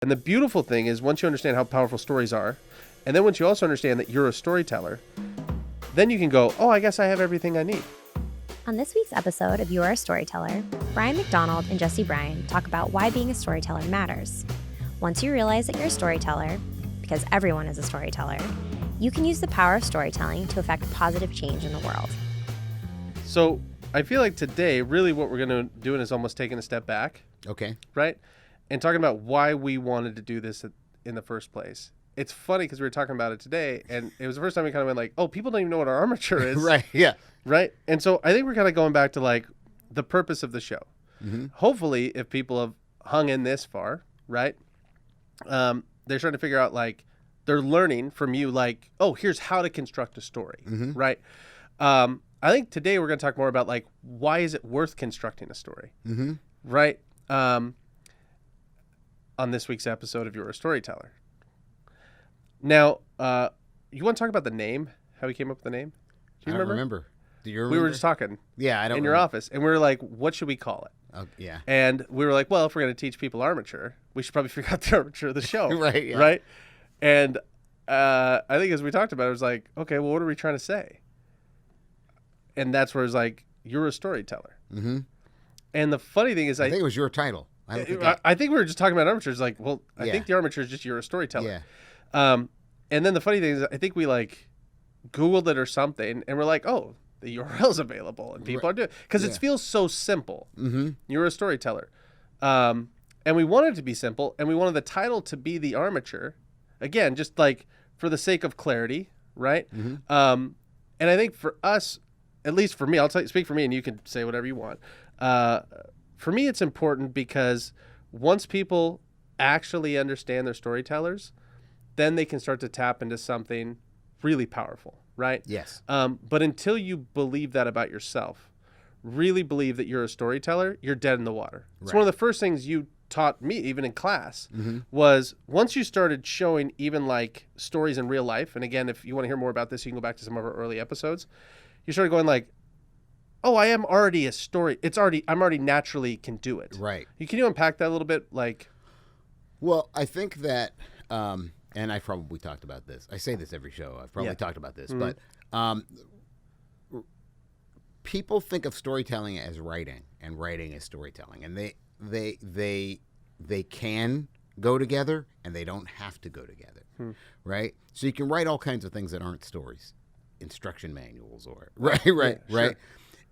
And the beautiful thing is once you understand how powerful stories are, and then once you also understand that you're a storyteller, then you can go, oh, I guess I have everything I need. On this week's episode of You Are a Storyteller, Brian McDonald and Jesse Bryan talk about why being a storyteller matters. Once you realize that you're a storyteller, because everyone is a storyteller, you can use the power of storytelling to affect positive change in the world. So I feel like today, really what we're going to do is almost taking a step back. Okay. Right? And talking about why we wanted to do this in the first place. It's funny because we were talking about it today, and it was the first time we kind of went like, oh, people don't even know what our armature is. Right, yeah. Right? And so I think we're kind of going back to like the purpose of the show. Mm-hmm. Hopefully, if people have hung in this far, right, they're trying to figure out like, they're learning from you like, oh, here's how to construct a story, right? I think today we're going to talk more about like, why is it worth constructing a story, right? On this week's episode of You're a Storyteller. Now, you want to talk about the name? How we came up with the name? Do you remember? Do you remember? We were just talking. Yeah, I don't. In your office, and we were like, "What should we call it?" Oh, yeah. And we were like, "Well, if we're going to teach people armature, we should probably figure out the armature of the show, Right? Yeah. Right?" And I think as we talked about it, it was like, "Okay, well, what are we trying to say?" And that's where it's like, "You're a storyteller." Mm-hmm. And the funny thing is, I think it was your title. I think we were just talking about armature. It's like, well, I think the armature is just you're a storyteller. Yeah. And then the funny thing is, I think we like Googled it or something, and we're like, oh, the URL's available, and people are doing it because it feels so simple. Mm-hmm. You're a storyteller, and we wanted it to be simple, and we wanted the title to be the armature, again, just like for the sake of clarity, right? Mm-hmm. And I think for us, at least for me, speak for me, and you can say whatever you want. For me, it's important because once people actually understand their storytellers, then they can start to tap into something really powerful, right? Yes. But until you believe that about yourself, really believe that you're a storyteller, you're dead in the water. Right. It's one of the first things you taught me, even in class, was once you started showing even like stories in real life, and again, if you want to hear more about this, you can go back to some of our early episodes, you started going like, oh, I am already a story. I'm already naturally can do it. Right. Can you unpack that a little bit? Like, well, I think that, and I've probably talked about this. I say this every show. I've probably talked about this, but people think of storytelling as writing, and writing as storytelling, and they can go together, and they don't have to go together, right? So you can write all kinds of things that aren't stories, instruction manuals, or right. Sure.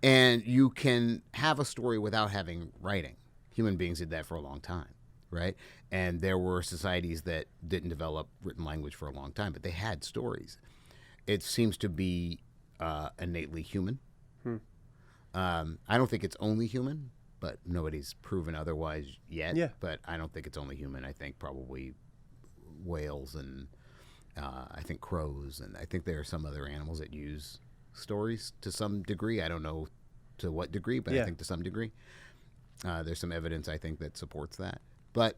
And you can have a story without having writing. Human beings did that for a long time, right? And there were societies that didn't develop written language for a long time, but they had stories. It seems to be innately human. I don't think it's only human, but nobody's proven otherwise yet. Yeah. But I don't think it's only human. I think probably whales and I think crows, and I think there are some other animals that use stories to some degree. I don't know to what degree, but I think to some degree. There's some evidence, I think, that supports that. But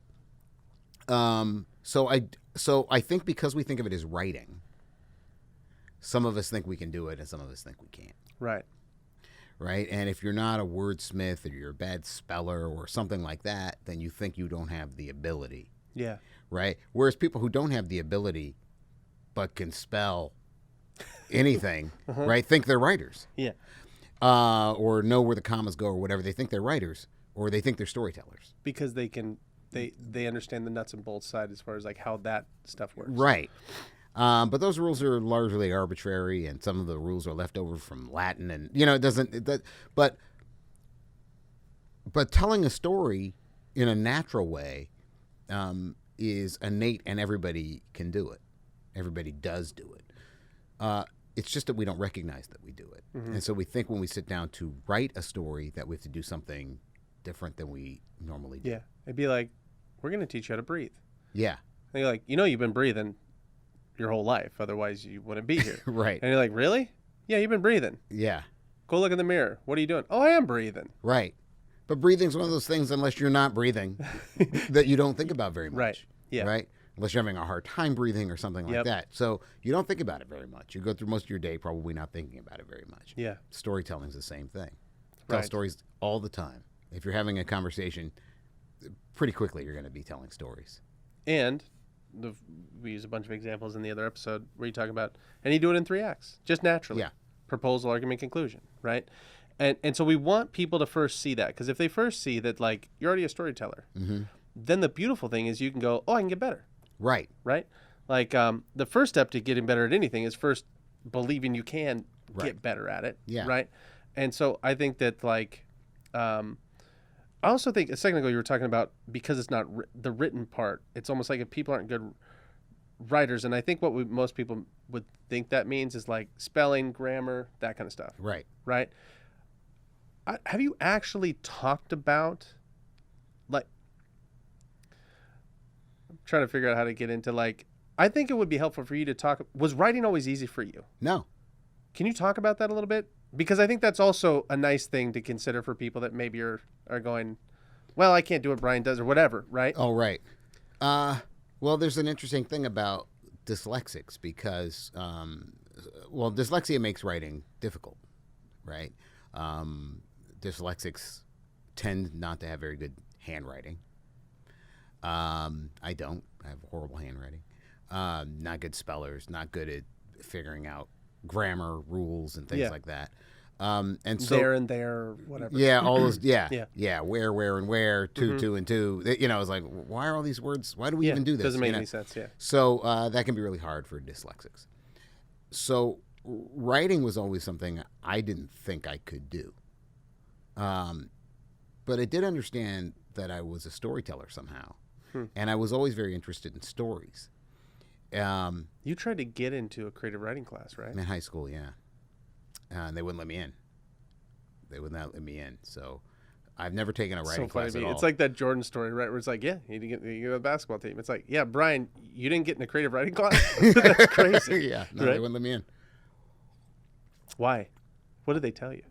so I think because we think of it as writing, some of us think we can do it and some of us think we can't. Right. Right? And if you're not a wordsmith or you're a bad speller or something like that, then you think you don't have the ability. Yeah. Right? Whereas people who don't have the ability but can spell anything, right, think they're writers. Yeah. Or know where the commas go or whatever. They think they're writers, or they think they're storytellers. Because they understand the nuts and bolts side as far as like how that stuff works. Right. But those rules are largely arbitrary, and some of the rules are left over from Latin, and but telling a story in a natural way is innate, and everybody can do it. Everybody does do it. It's just that we don't recognize that we do it. And so we think when we sit down to write a story that we have to do something different than we normally do. Yeah. It'd be like, we're going to teach you how to breathe. Yeah. And you're like, you've been breathing your whole life. Otherwise, you wouldn't be here. Right. And you're like, really? Yeah, you've been breathing. Yeah. Go look in the mirror. What are you doing? Oh, I am breathing. Right. But breathing's one of those things, unless you're not breathing, that you don't think about very much. Right. Yeah. Right? Unless you're having a hard time breathing or something like that. So you don't think about it very much. You go through most of your day probably not thinking about it very much. Yeah. Storytelling's the same thing. Tell stories all the time. If you're having a conversation, pretty quickly you're going to be telling stories. And we use a bunch of examples in the other episode where you talk about, and you do it in 3 acts, just naturally. Yeah. Proposal, argument, conclusion, right? And so we want people to first see that, because if they first see that, like, you're already a storyteller, then the beautiful thing is you can go, oh, I can get better. Right. Right? Like, the first step to getting better at anything is first believing you can get better at it. Yeah. Right? And so I think that, like, I also think a second ago you were talking about, because it's not the written part, it's almost like if people aren't good writers, and I think what most people would think that means is like spelling, grammar, that kind of stuff. Right. Right? Have you actually talked about, like, I'm trying to figure out how to get into, like, I think it would be helpful for you to talk, was writing always easy for you? No. Can you talk about that a little bit? Because I think that's also a nice thing to consider for people that maybe are going, well, I can't do what Brian does or whatever, right? Oh, right. Well, there's an interesting thing about dyslexics because, dyslexia makes writing difficult, right? Dyslexics tend not to have very good handwriting. I don't. I have horrible handwriting. Not good spellers, not good at figuring out grammar rules and things like that. And so there and there, whatever. Yeah, all those. Yeah, Yeah. Where, and where. Two, and two. You know, it's like, why are all these words? Why do we even do this? Doesn't make any sense. Yeah. So that can be really hard for dyslexics. So writing was always something I didn't think I could do. But I did understand that I was a storyteller somehow, and I was always very interested in stories. You tried to get into a creative writing class, right? In high school, yeah. And they wouldn't let me in. They would not let me in. So I've never taken a writing class at all. It's like that Jordan story, right? Where it's like, yeah, you didn't get a basketball team. It's like, yeah, Brian, you didn't get in a creative writing class? That's crazy. Yeah, no, right? They wouldn't let me in. Why? What did they tell you?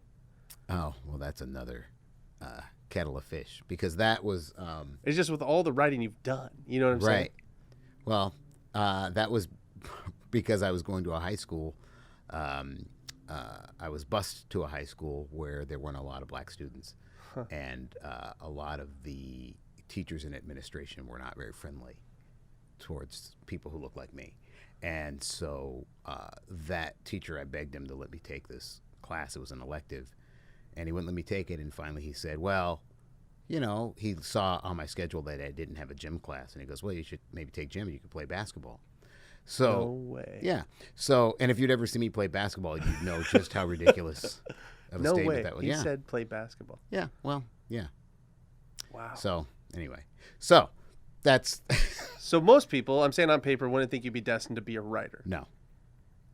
Oh, well, that's another kettle of fish, because that was... it's just with all the writing you've done. You know what I'm saying? Right. Well, that was because I was going to a high school. I was bused to a high school where there weren't a lot of black students, and a lot of the teachers and administration were not very friendly towards people who looked like me. And so that teacher, I begged him to let me take this class. It was an elective, and he wouldn't let me take it. And finally he said, well, you know, he saw on my schedule that I didn't have a gym class, and he goes, well, you should maybe take gym and you could play basketball. So, no way. Yeah. So, and if you'd ever see me play basketball, you'd know just how ridiculous of a no statement way. that was. He Yeah. said play basketball. Yeah. Well, yeah. Wow. So, anyway. So, that's... So most people, I'm saying on paper, wouldn't think you'd be destined to be a writer. No.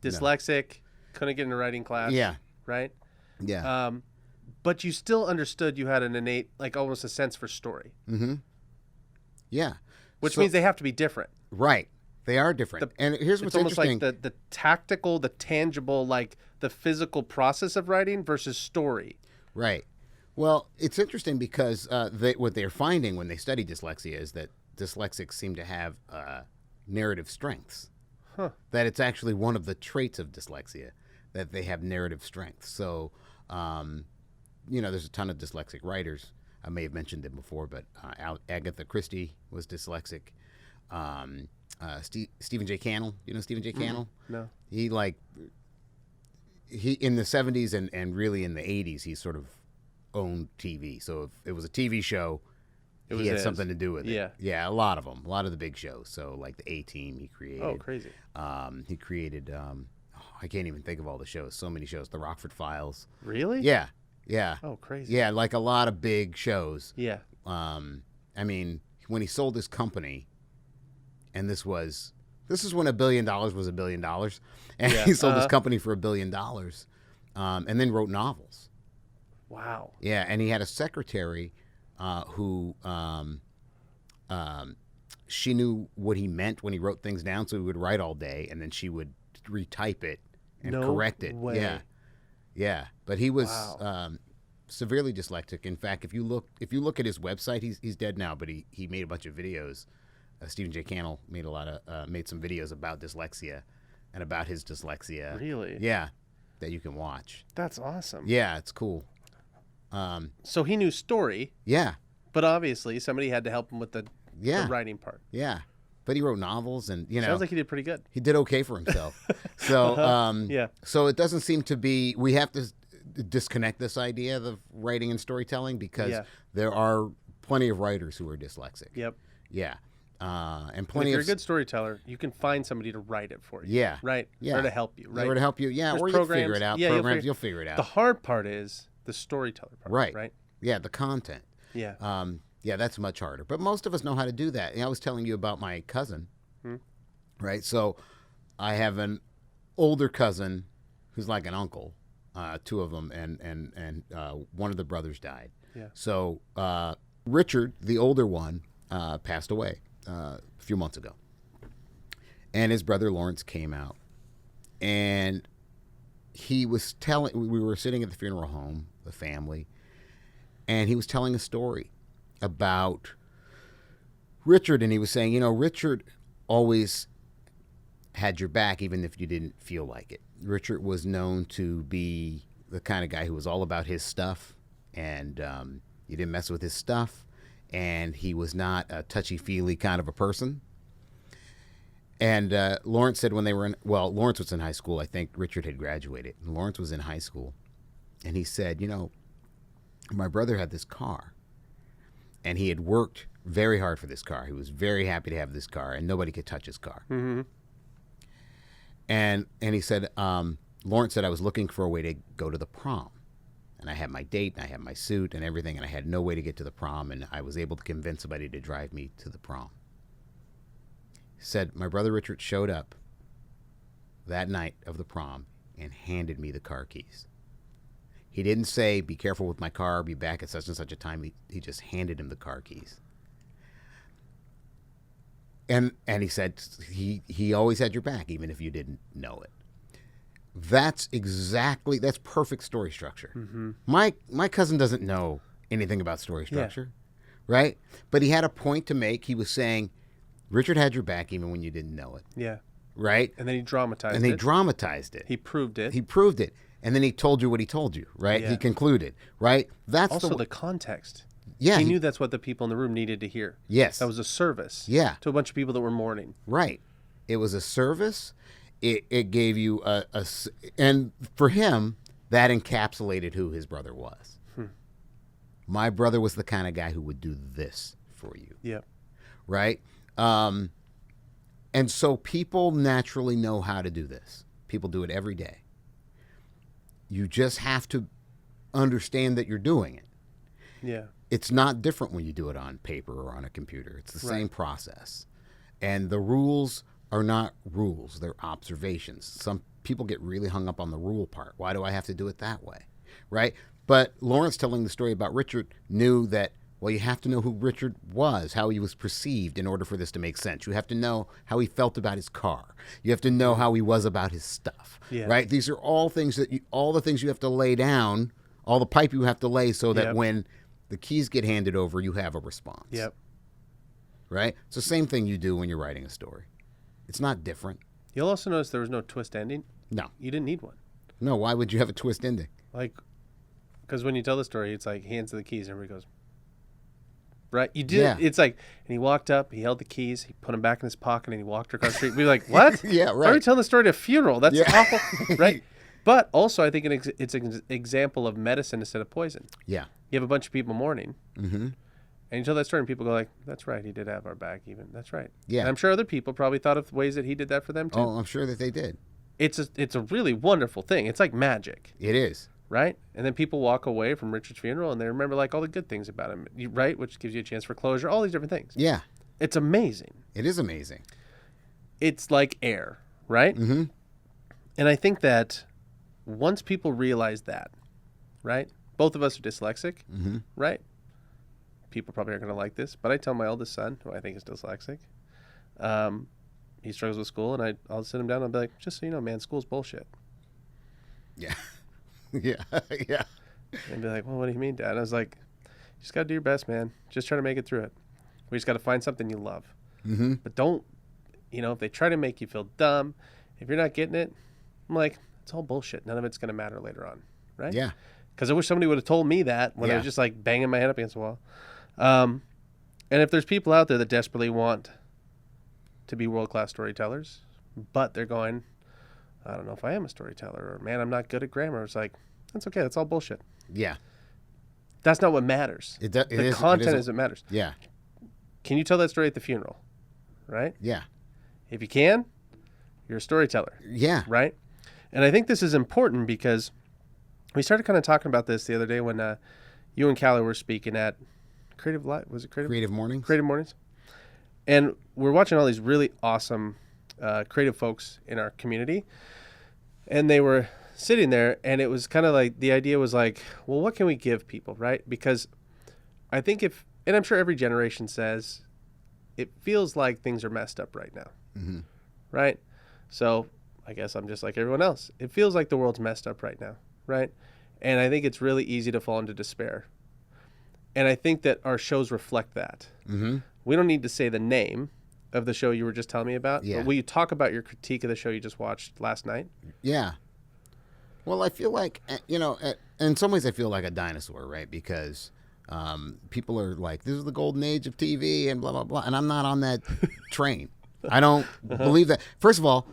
Dyslexic, couldn't get in a writing class. Yeah. Right? Yeah. But you still understood you had an innate, like almost a sense for story. Mm-hmm. Yeah. Which means they have to be different. Right. They are different. And here's what's almost interesting. Like the tactical, the tangible, like the physical process of writing versus story. Right. Well, it's interesting because what they're finding when they study dyslexia is that dyslexics seem to have narrative strengths. Huh. That it's actually one of the traits of dyslexia, that they have narrative strength. So, you know, there's a ton of dyslexic writers. I may have mentioned them before, but Agatha Christie was dyslexic. Stephen J. Cannell. You know Stephen J. Cannell? No. He in the 70s and really in the 80s, he sort of owned TV. So if it was a TV show, he had something to do with it. Yeah. Yeah, a lot of them. A lot of the big shows. So like the A-Team he created. Oh, crazy. He created, I can't even think of all the shows. So many shows. The Rockford Files. Really? Yeah. Yeah. Oh, crazy. Yeah, like a lot of big shows. Yeah. I mean, when he sold his company, and this is when $1 billion was $1 billion, and he sold his company for $1 billion, and then wrote novels. Wow. Yeah, and he had a secretary who she knew what he meant when he wrote things down, so he would write all day, and then she would retype it and correct it. Way. Yeah, yeah. But he was severely dyslexic. In fact, if you look at his website, he's dead now, but he made a bunch of videos. Stephen J. Cannell made made some videos about dyslexia and about his dyslexia. Really? Yeah, that you can watch. That's awesome. Yeah, it's cool. So he knew story. Yeah. But obviously somebody had to help him with the writing part. Yeah. but he wrote novels, and sounds like he did pretty good. He did okay for himself. So so it doesn't seem to be. We have to disconnect this idea of writing and storytelling because there are plenty of writers who are dyslexic. Yep. Yeah. And If plenty you're of a good storyteller, you can find somebody to write it for you. Yeah. Right? Yeah. Or to help you, right? Or to help you, yeah. There's Or you'll figure it out. Yeah, Programs, you'll figure it out. The hard part is the storyteller part, Right. right? Yeah, the content. Yeah. Yeah, that's much harder. But most of us know how to do that. And I was telling you about my cousin, right? So I have an older cousin who's like an uncle, two of them, and one of the brothers died. Yeah. So Richard, the older one, passed away a few months ago. And his brother Lawrence came out. And he was we were sitting at the funeral home, the family, and he was telling a story about Richard, and he was saying, Richard always had your back even if you didn't feel like it. Richard was known to be the kind of guy who was all about his stuff, and you didn't mess with his stuff, and he was not a touchy-feely kind of a person. And Lawrence said when they were Lawrence was in high school. I think Richard had graduated. And Lawrence was in high school, and he said, my brother had this car, and he had worked very hard for this car. He was very happy to have this car, and nobody could touch his car. Mm-hmm. And he said, Lawrence said, I was looking for a way to go to the prom. And I had my date, and I had my suit and everything, and I had no way to get to the prom, and I was able to convince somebody to drive me to the prom. He said, my brother Richard showed up that night of the prom and handed me the car keys. He didn't say, be careful with my car, be back at such and such a time. He just handed him the car keys. And he said he always had your back, even if you didn't know it. That's perfect story structure. Mm-hmm. My cousin doesn't know anything about story structure, right? But he had a point to make. He was saying, Richard had your back even when you didn't know it. Yeah. Right? And then he dramatized it. And he dramatized it. He proved it. He proved it. And then he told you what he told you, right? Yeah. He concluded, right? That's also the context. Yeah. He knew that's what the people in the room needed to hear. Yes. That was a service. Yeah. To a bunch of people that were mourning. Right. It was a service. It gave you and for him, that encapsulated who his brother was. My brother was the kind of guy who would do this for you. Yeah. Right? And so people naturally know how to do this. People do it every day. You just have to understand that you're doing it. Yeah. It's not different when you do it on paper or on a computer. It's the same process. And the rules are not rules. They're observations. Some people get really hung up on the rule part. Why do I have to do it that way? Right? But Lawrence, telling the story about Richard, knew that, well, you have to know who Richard was, how he was perceived in order for this to make sense. You have to know how he felt about his car. You have to know how he was about his stuff. Yeah. Right? These are all things all the things you have to lay down, all the pipe you have to lay so that when the keys get handed over, you have a response. Yep. Right? It's the same thing you do when you're writing a story. It's not different. You'll also notice there was no twist ending. No. You didn't need one. No, why would you have a twist ending? Because when you tell the story, it's like, hands the keys, and everybody goes, right? You did. It's like, and he walked up, he held the keys, he put them back in his pocket, and he walked across the street. We'd be like, what? Yeah, right. Why are we telling the story at a funeral? That's awful, right? But also, I think it's an example of medicine instead of poison. Yeah. You have a bunch of people mourning, Mm-hmm. and you tell that story, and people go like, that's right, he did have our back even. That's right. Yeah. And I'm sure other people probably thought of ways that he did that for them, too. Oh, I'm sure that they did. It's a really wonderful thing. It's like magic. It is. Right? And then people walk away from Richard's funeral and they remember like all the good things about him, right? Which gives you a chance for closure, all these different things. Yeah. It's amazing. It is amazing. It's like air, right? Mm-hmm. And I think that once people realize that, right? Both of us are dyslexic, right? People probably aren't going to like this, but I tell my eldest son, who I think is dyslexic, he struggles with school, and I'll sit him down and I'll be like, just so you know, man, school's bullshit. Yeah. Yeah. Yeah. And be like, well, what do you mean, Dad? And I was like, you just got to do your best, man. Just try to make it through it. We just got to find something you love. Mm-hmm. But don't, if they try to make you feel dumb, if you're not getting it, I'm like, it's all bullshit. None of it's going to matter later on, right? Yeah. Because I wish somebody would have told me that when I was just like banging my head up against the wall. And if there's people out there that desperately want to be world-class storytellers, but they're going, I don't know if I am a storyteller, or man, I'm not good at grammar. It's like, that's okay. That's all bullshit. Yeah. That's not what matters. The content is what matters. Yeah. Can you tell that story at the funeral? Right? Yeah. If you can, you're a storyteller. Yeah. Right? And I think this is important because we started kind of talking about this the other day when you and Callie were speaking at Creative Live. Was it Creative Mornings? Creative Mornings. And we're watching all these really awesome creative folks in our community. And they were sitting there, and it was kind of like, the idea was like, well, what can we give people, right? Because I think and I'm sure every generation says, it feels like things are messed up right now, right? So I guess I'm just like everyone else. It feels like the world's messed up right now, right? And I think it's really easy to fall into despair. And I think that our shows reflect that. Mm-hmm. We don't need to say the name of the show you were just telling me about, but will you talk about your critique of the show you just watched last night? Yeah. Well, I feel like, in some ways I feel like a dinosaur, right? Because people are like, this is the golden age of TV and blah, blah, blah. And I'm not on that train. I don't believe that. First of all,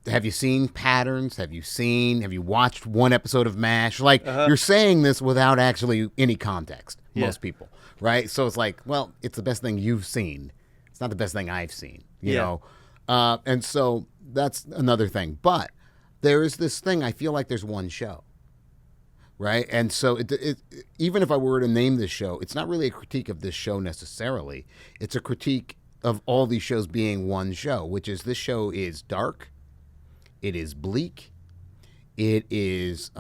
have you seen patterns? Have you watched one episode of MASH? Like, you're saying this without actually any context, most people, right? So it's like, well, it's the best thing you've seen. It's not the best thing I've seen, you know? And so that's another thing. But there is this thing, I feel like there's one show, right? And so even if I were to name this show, it's not really a critique of this show necessarily. It's a critique of all these shows being one show, which is this show is dark. It is bleak. It is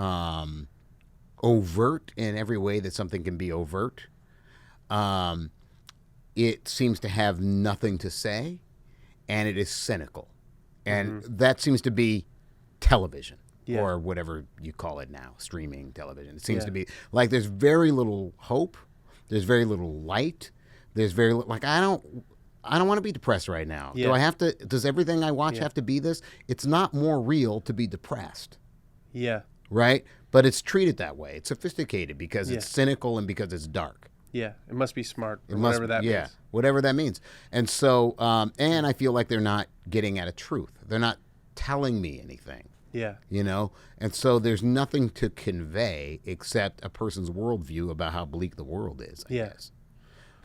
overt in every way that something can be overt. It seems to have nothing to say, and it is cynical. And that seems to be television or whatever you call it now, streaming television. It seems to be like there's very little hope. There's very little light. There's very like I don't want to be depressed right now. Do I have to? Does everything I watch have to be this? It's not more real to be depressed. Yeah. Right? But it's treated that way. It's sophisticated because it's cynical and because it's dark. Yeah. It must be smart or whatever that means. Yeah. Whatever that means. And so, and I feel like they're not getting at a truth. They're not telling me anything. Yeah. You know? And so there's nothing to convey except a person's worldview about how bleak the world is, I guess.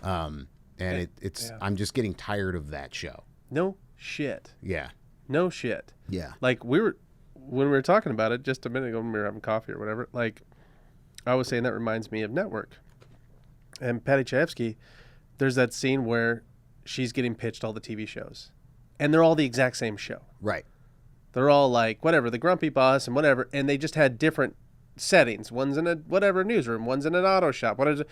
And I'm just getting tired of that show. No shit. Yeah. No shit. Yeah. Like when we were talking about it just a minute ago when we were having coffee or whatever, like I was saying that reminds me of Network. And Patty Chayefsky, there's that scene where she's getting pitched all the TV shows. And they're all the exact same show. Right. They're all like, whatever, the grumpy boss and whatever. And they just had different settings. One's in a whatever newsroom. One's in an auto shop. And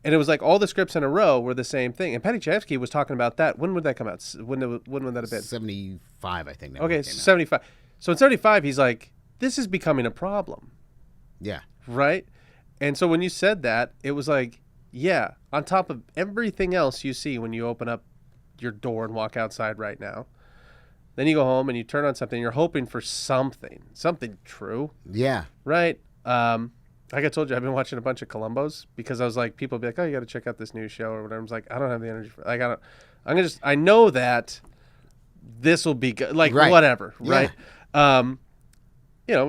it was like all the scripts in a row were the same thing. And Patty Chayefsky was talking about that. When would that come out? When would that have been? 75, I think. Okay, 75. So in 75, he's like, this is becoming a problem. Yeah. Right? And so when you said that, it was like, yeah, on top of everything else you see when you open up your door and walk outside right now, then you go home and you turn on something, you're hoping for something true. Yeah. Right? Like I told you, I've been watching a bunch of Columbos because I was like, people be like, oh, you got to check out this new show or whatever. I was like, I don't have the energy for it. I know that this will be good. Like, whatever. Right? But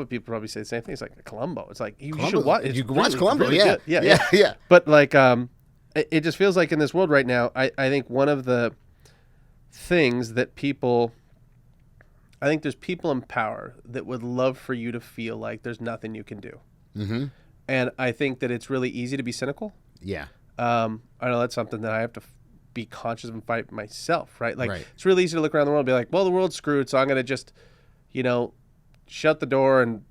people probably say the same thing. It's like Columbo. It's like, you should watch. You can watch Columbo. Really yeah. But like, it just feels like in this world right now, I think one of the things that I think there's people in power that would love for you to feel like there's nothing you can do. Mm-hmm. And I think that it's really easy to be cynical. Yeah. I know that's something that I have to be conscious of and fight myself, right? Like, it's really easy to look around the world and be like, well, the world's screwed, so I'm going to just, shut the door and,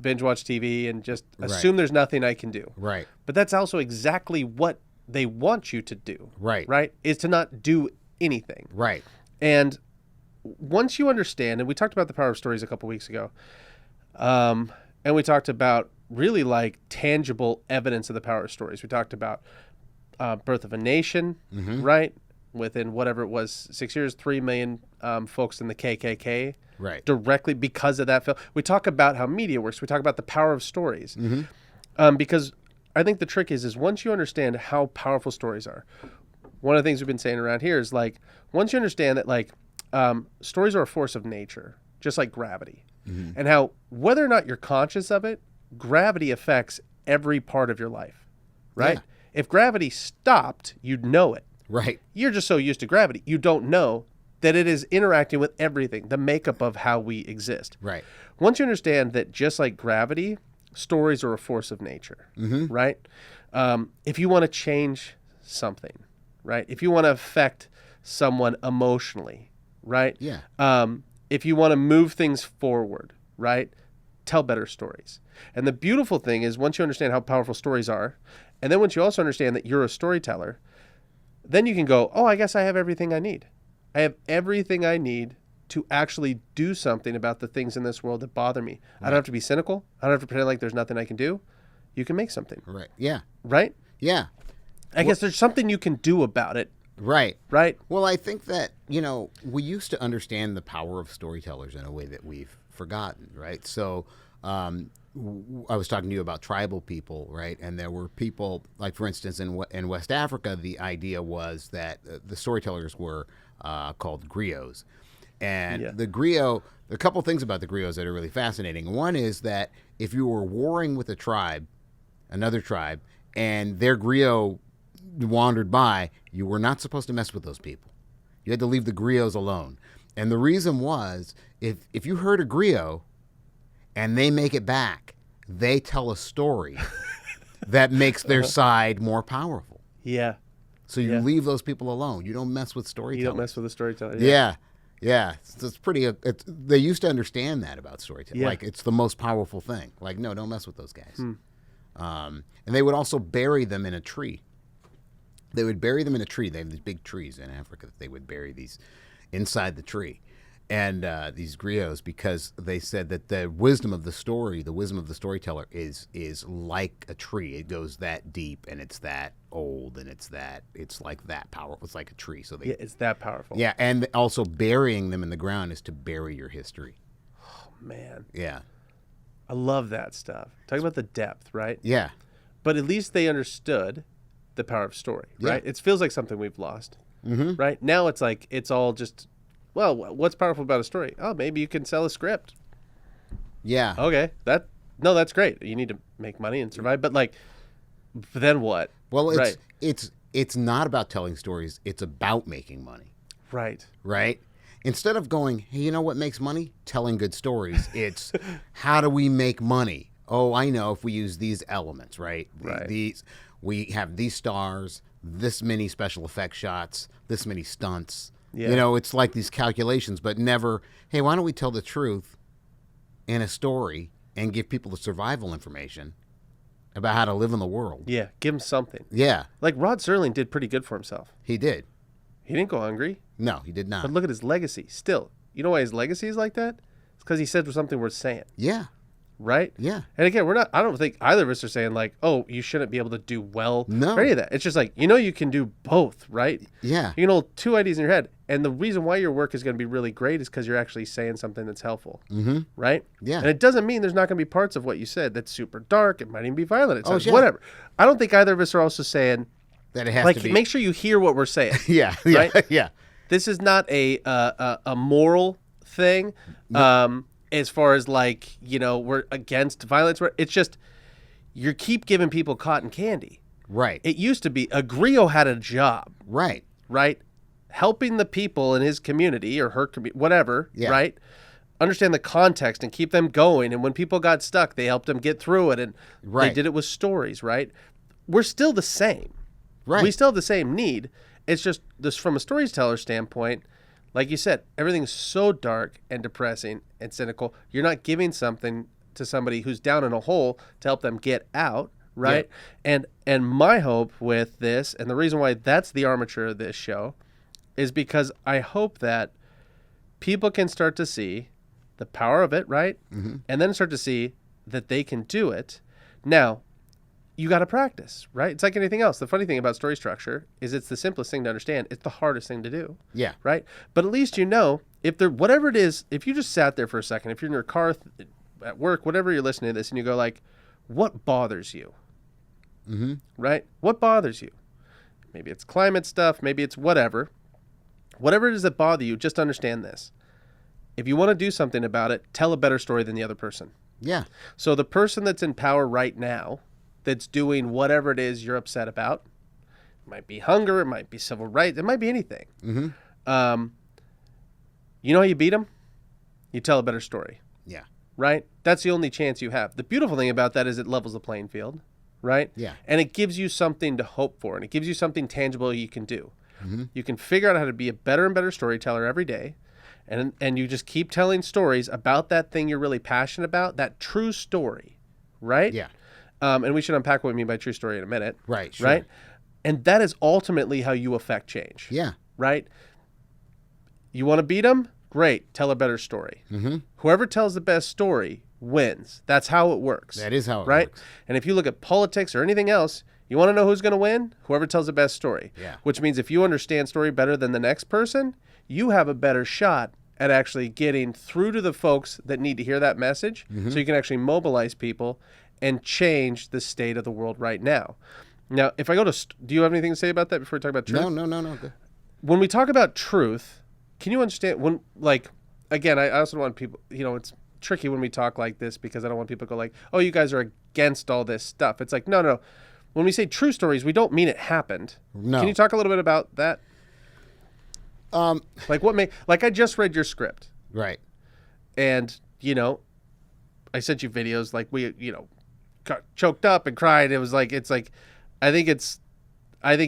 binge watch TV and just assume there's nothing I can do. Right. But that's also exactly what they want you to do. Right. Right? Is to not do anything. Right. And once you understand, and we talked about the power of stories a couple weeks ago, and we talked about really like tangible evidence of the power of stories. We talked about Birth of a Nation, right? Within whatever it was, 6 years, 3 million folks in the KKK. Right. Directly because of that film. We talk about how media works. We talk about the power of stories. Because I think the trick is once you understand how powerful stories are, one of the things we've been saying around here is like, once you understand that like stories are a force of nature, just like gravity, and how whether or not you're conscious of it, gravity affects every part of your life, right? Yeah. If gravity stopped, you'd know it. Right. You're just so used to gravity, you don't know that it is interacting with everything, the makeup of how we exist. Right. Once you understand that just like gravity, stories are a force of nature, right? If you want to change something, right? If you want to affect someone emotionally, right? Yeah. If you want to move things forward, right? Tell better stories. And the beautiful thing is once you understand how powerful stories are, and then once you also understand that you're a storyteller, then you can go, oh, I guess I have everything I need. I have everything I need to actually do something about the things in this world that bother me. I don't have to be cynical. I don't have to pretend like there's nothing I can do. You can make something. Right. Yeah. Right? Yeah. I guess there's something you can do about it. Right. Right? Well, I think that, we used to understand the power of storytellers in a way that we've forgotten, right? So I was talking to you about tribal people, right? And there were people, like, for instance, in West Africa, the idea was that the storytellers were called griots. And the griot, a couple things about the griots that are really fascinating. One is that if you were warring with a tribe, another tribe, and their griot wandered by, you were not supposed to mess with those people. You had to leave the griots alone. And the reason was, if you hurt a griot and they make it back, they tell a story that makes their side more powerful. Yeah. So you leave those people alone. You don't mess with storytellers. You don't mess with the storyteller. Yeah. So it's pretty. They used to understand that about storytelling. Yeah. Like, it's the most powerful thing. Like, no, don't mess with those guys. And they would also bury them in a tree. They would bury them in a tree. They have these big trees in Africa that they would bury these inside the tree. And these griots, because they said that the wisdom of the story, the wisdom of the storyteller is like a tree. It goes that deep, and it's that old, and it's like that powerful. It's like a tree. So it's that powerful. Yeah, and also burying them in the ground is to bury your history. Oh, man. Yeah. I love that stuff. Talking about the depth, right? Yeah. But at least they understood the power of story, right? It feels like something we've lost, right? Now it's like, it's all just, well, what's powerful about a story? Oh, maybe you can sell a script. Yeah. Okay. That's great. You need to make money and survive. But like, then what? Well, it's not about telling stories. It's about making money. Right. Right? Instead of going, hey, you know what makes money? Telling good stories. It's how do we make money? Oh, I know, if we use these elements, right? Right. We have these stars, this many special effects shots, this many stunts. Yeah. It's like these calculations, but never, hey, why don't we tell the truth in a story and give people the survival information about how to live in the world? Yeah. Give him something. Yeah. Like Rod Serling did pretty good for himself. He did. He didn't go hungry. No, he did not. But look at his legacy. Still, you know why his legacy is like that? It's because he said something worth saying. Yeah. Right? Yeah. And again, I don't think either of us are saying like, oh, you shouldn't be able to do well. No. Or any of that. It's just like, you can do both, right? Yeah. You can hold two ideas in your head. And the reason why your work is going to be really great is because you're actually saying something that's helpful. Mm-hmm. Right? Yeah. And it doesn't mean there's not going to be parts of what you said that's super dark. It might even be violent at times. Yeah. Whatever. I don't think either of us are also saying that it has like, to be. make sure you hear what we're saying. Yeah. Right? Yeah. This is not a moral thing. As far as like, we're against violence. It's just, you keep giving people cotton candy. Right. It used to be, a griot had a job. Right. Right? Helping the people in his community or her community, whatever, right? Understand the context and keep them going. And when people got stuck, they helped them get through it. And they did it with stories, right? We're still the same. Right. We still have the same need. It's just this from a storyteller standpoint. Like you said, everything's so dark and depressing and cynical. You're not giving something to somebody who's down in a hole to help them get out, right? Yeah. And my hope with this, and the reason why that's the armature of this show, is because I hope that people can start to see the power of it, right? Mm-hmm. And then start to see that they can do it. Now, you got to practice, right? It's like anything else. The funny thing about story structure is it's the simplest thing to understand. It's the hardest thing to do. Yeah. Right? But at least if there, whatever it is, if you just sat there for a second, if you're in your car, at work, whatever you're listening to this, and you go like, what bothers you? Mm-hmm. Right? What bothers you? Maybe it's climate stuff. Maybe it's whatever. Whatever it is that bother you, just understand this. If you want to do something about it, tell a better story than the other person. Yeah. So the person that's in power right now, that's doing whatever it is you're upset about, it might be hunger, it might be civil rights, it might be anything. Mm-hmm. You know how you beat them? You tell a better story. Yeah. Right? That's the only chance you have. The beautiful thing about that is it levels the playing field, right? Yeah. And it gives you something to hope for, and it gives you something tangible you can do. Mm-hmm. You can figure out how to be a better and better storyteller every day, and you just keep telling stories about that thing you're really passionate about, that true story, right? Yeah. And we should unpack what we mean by true story in a minute. Right. Sure. Right? And that is ultimately how you affect change. Yeah. Right? You want to beat them? Great. Tell a better story. Mm-hmm. Whoever tells the best story wins. That's how it works. That is how it right? works. And if you look at politics or anything else, you want to know who's going to win? Whoever tells the best story. Yeah. Which means if you understand story better than the next person, you have a better shot at actually getting through to the folks that need to hear that message, so you can actually mobilize people and change the state of the world right now. Now, if I go to... do you have anything to say about that before we talk about truth? No. Good. When we talk about truth, can you understand... when, like, again, I also don't want people... it's tricky when we talk like this because I don't want people to go like, oh, you guys are against all this stuff. It's like, no. When we say true stories, we don't mean it happened. No. Can you talk a little bit about that? Like what like I just read your script. Right. And, I sent you videos like we, got choked up and cried. It was like, I think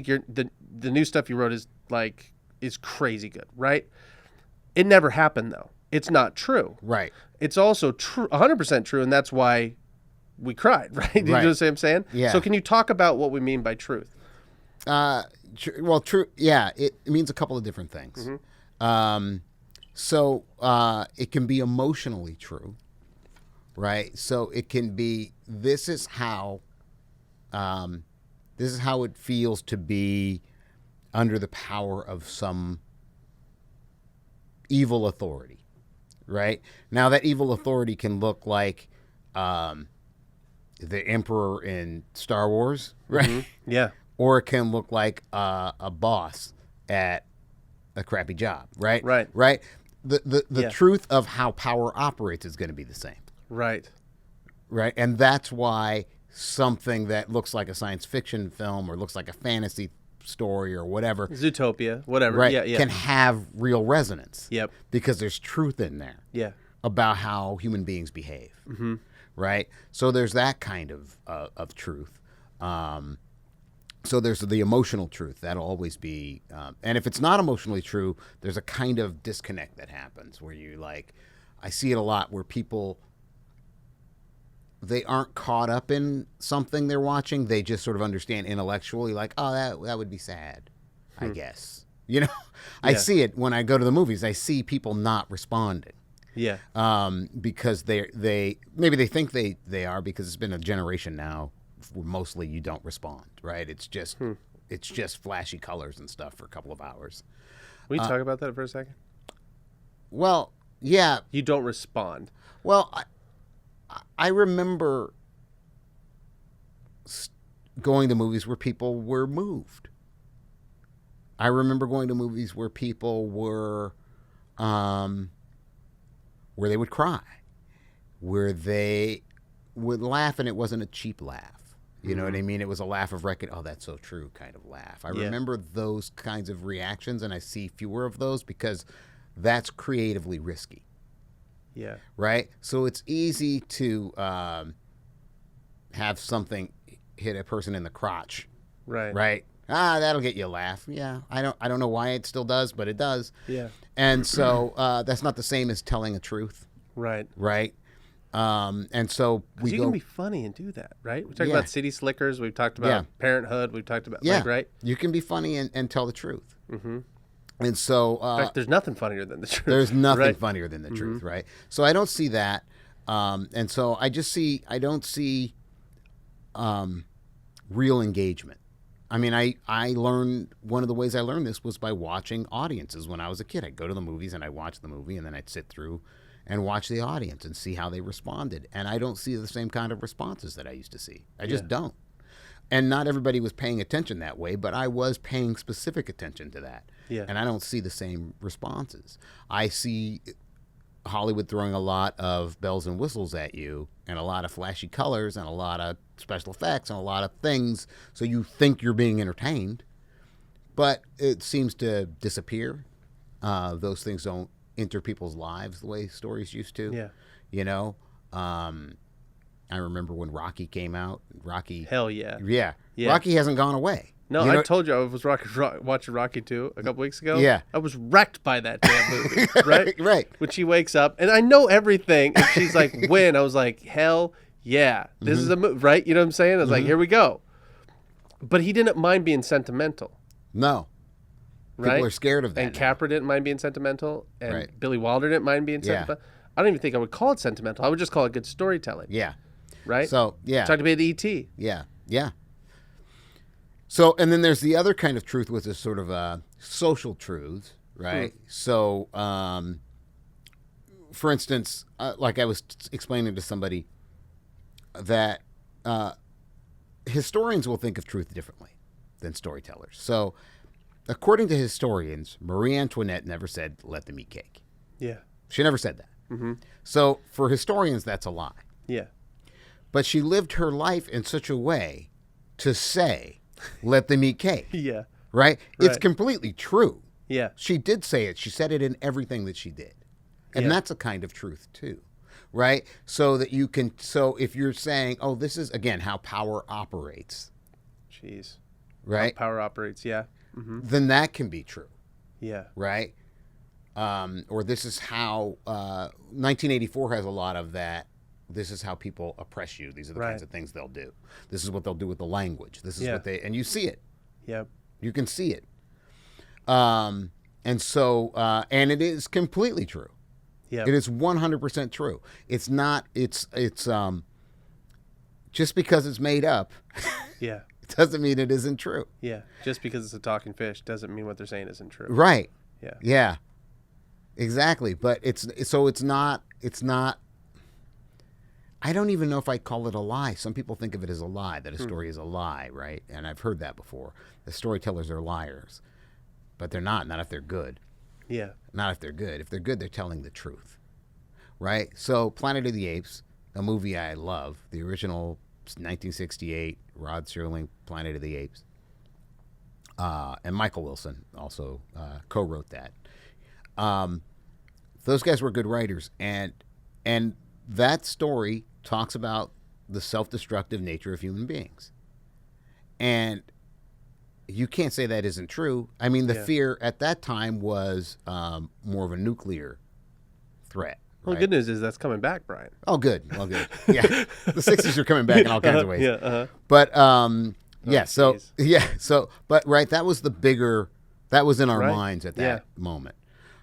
you're the new stuff you wrote is crazy good, right? It never happened though. It's not true. Right. It's also true, 100% true. And that's why we cried, right? You know what I'm saying? Yeah. So can you talk about what we mean by truth? Well, true. Yeah, it means a couple of different things. Mm-hmm. So it can be emotionally true, right? So it can be, this is how it feels to be under the power of some evil authority, right? Now that evil authority can look like the Emperor in Star Wars, right? Mm-hmm. Yeah. Or it can look like a boss at a crappy job, right? Right. The truth of how power operates is going to be the same. Right. And that's why something that looks like a science fiction film or looks like a fantasy story or whatever, Zootopia, whatever, right, yeah. can have real resonance. Yep. Because there's truth in there. Yeah. About how human beings behave. Mm-hmm. Right? So there's that kind of truth. So there's the emotional truth. That'll always be... and if it's not emotionally true, there's a kind of disconnect that happens where you I see it a lot where people, they aren't caught up in something they're watching. They just sort of understand intellectually oh, that would be sad, I guess. I see it when I go to the movies. I see people not responding. Yeah. Because maybe they think they are, because it's been a generation now where mostly you don't respond, right? It's just flashy colors and stuff for a couple of hours. Will you talk about that for a second? Well, yeah. You don't respond. Well, I remember going to movies where people were moved. I remember going to movies where people were, where they would cry, where they would laugh, and it wasn't a cheap laugh. You know what I mean? It was a laugh of oh, that's so true kind of laugh. I remember those kinds of reactions, and I see fewer of those because that's creatively risky. Yeah. Right? So it's easy to have something hit a person in the crotch. Right. Right? That'll get you a laugh. Yeah. I don't know why it still does, but it does. Yeah. And so that's not the same as telling a truth. Right. Right? And so we you go... can be funny and do that, right? We talked about City Slickers. We've talked about Parenthood. We've talked about, right? You can be funny and tell the truth. Mm-hmm. And so... in fact, there's nothing funnier than the truth. There's nothing funnier than the truth, right? So I don't see that. And so I don't see real engagement. I mean, I learned, one of the ways I learned this was by watching audiences when I was a kid. I'd go to the movies and I'd watch the movie, and then I'd sit through and watch the audience and see how they responded. And I don't see the same kind of responses that I used to see. I just don't. And not everybody was paying attention that way, but I was paying specific attention to that. Yeah. And I don't see the same responses. I see Hollywood throwing a lot of bells and whistles at you and a lot of flashy colors and a lot of special effects and a lot of things, so you think you're being entertained, but it seems to disappear. Those things don't enter people's lives the way stories used to. Yeah. You know? I remember when Rocky came out. Hell yeah. Yeah. Yeah. Rocky hasn't gone away. No, You know- I told you I was watching Rocky 2 a couple weeks ago. Yeah. I was wrecked by that damn movie, right? Right. When she wakes up, and I know everything, and she's like, win. I was like, hell yeah. This is a movie, right? You know what I'm saying? I was like, here we go. But he didn't mind being sentimental, No. right? People are scared of that. And now. Capra didn't mind being sentimental, and Right. Billy Wilder didn't mind being Yeah. sentimental. I don't even think I would call it sentimental. I would just call it good storytelling, Yeah. right? So, yeah. Talked about E.T. Yeah. Yeah. So, and then there's the other kind of truth, which is sort of social truths, right? So, for instance, like I was explaining to somebody that historians will think of truth differently than storytellers. So, according to historians, Marie Antoinette never said, let them eat cake. Yeah. She never said that. Mm-hmm. So, for historians, that's a lie. Yeah. But she lived her life in such a way to say, let them eat cake. Yeah. Right? It's Right. completely true. Yeah. She did say it. She said it in everything that she did. And Yeah. that's a kind of truth too. Right? So that you can, so if you're saying, oh, this is, again, how power operates, Jeez. right? Power operates. Yeah. Then that can be true. Yeah. Right? Or this is how, 1984 has a lot of that. This is how people oppress you. These are the kinds Right. of things they'll do. This is what they'll do with the language. This is Yeah. what they, and you see it. Yep. You can see it. And so, and it is completely true. Yep. It is 100% true. It's not, it's just because it's made up, Yeah. it doesn't mean it isn't true. Yeah. Just because it's a talking fish doesn't mean what they're saying isn't true. Right. Yeah. Yeah. Exactly. But it's not, I don't even know if I call it a lie. Some people think of it as a lie, that a story is a lie, right? And I've heard that before. The storytellers are liars. But they're not if they're good. Yeah. Not if they're good. If they're good, they're telling the truth, right? So Planet of the Apes, a movie I love, the original 1968 Rod Serling Planet of the Apes, and Michael Wilson also co-wrote that. Those guys were good writers, and that story talks about the self-destructive nature of human beings, and you can't say that isn't true. I mean, the Yeah. fear at that time was more of a nuclear threat. Well, right? the good news is that's coming back, Brian. Oh, good. Well, good. Yeah, the '60s are coming back in all kinds of ways. Yeah. Uh-huh. But yeah. So geez. yeah. So but right, that was the bigger. That was in our Right. minds at that moment,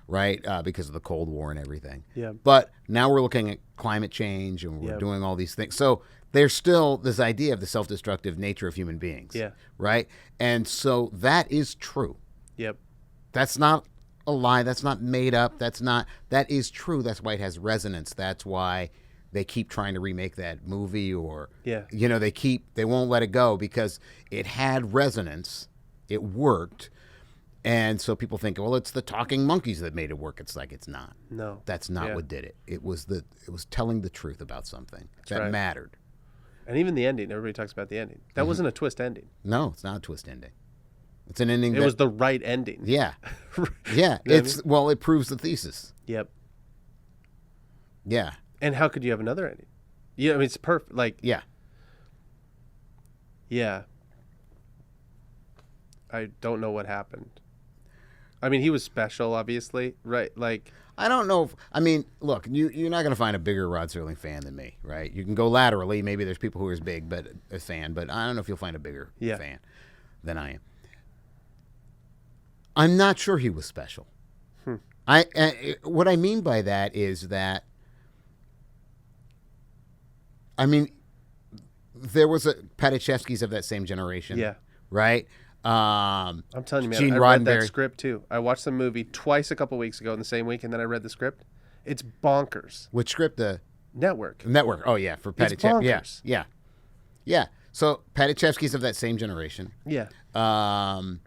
right? Because of the Cold War and everything. Yeah. But now we're looking at climate change and we're Yeah. doing all these things. So there's still this idea of the self-destructive nature of human beings. Yeah. Right. And so that is true. Yep. That's not a lie. That's not made up. That is true. That's why it has resonance. That's why they keep trying to remake that movie, or, Yeah. you know, they won't let it go because it had resonance. It worked. And so people think, well, it's the talking monkeys that made it work. It's like, it's not. No. That's not Yeah. what did it. It was telling the truth about something that right. mattered. And even the ending, everybody talks about the ending. That wasn't a twist ending. No, it's not a twist ending. It's an ending It was the right ending. yeah. Yeah. You know what I It's, well, it proves the thesis. Yep. Yeah. And how could you have another ending? Yeah, I mean, it's perfect. Like, Yeah. yeah. I don't know what happened. I mean, he was special, obviously, right? Like, I don't know. I mean, look, you're not going to find a bigger Rod Serling fan than me, right? You can go laterally. Maybe there's people who are as big, but a fan. But I don't know if you'll find a bigger Yeah. fan than I am. I'm not sure he was special. What I mean by that is that, I mean, there was Padachevsky's of that same generation. yeah. Right? I'm telling you, man, Gene I read Roddenberry. that script, too. I watched the movie twice a couple weeks ago in the same week, and then I read the script. It's bonkers. Which script? The Network. Network. Oh, yeah. For It's Padachevsky. Yeah. bonkers. Yeah. Yeah. So Padachevsky's of that same generation. Yeah. Gene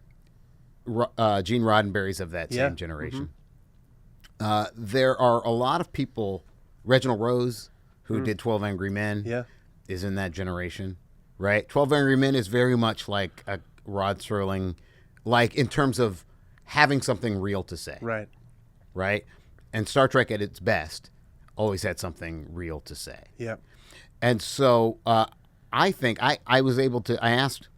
Roddenberry's of that same generation. There are a lot of people. Reginald Rose, who did 12 Angry Men, is in that generation, right? 12 Angry Men is very much like a Rod Serling, like in terms of having something real to say. Right. Right? And Star Trek at its best always had something real to say. Yeah. And so I think I was able to, I asked